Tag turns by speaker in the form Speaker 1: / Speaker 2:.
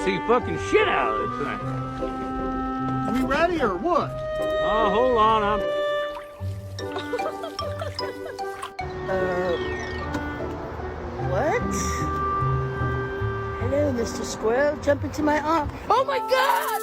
Speaker 1: see fucking shit out of this thing.
Speaker 2: We ready or what?
Speaker 1: Oh, hold on,
Speaker 3: What? Hello, Mr. Squirrel. Jump into my arm. Oh my God!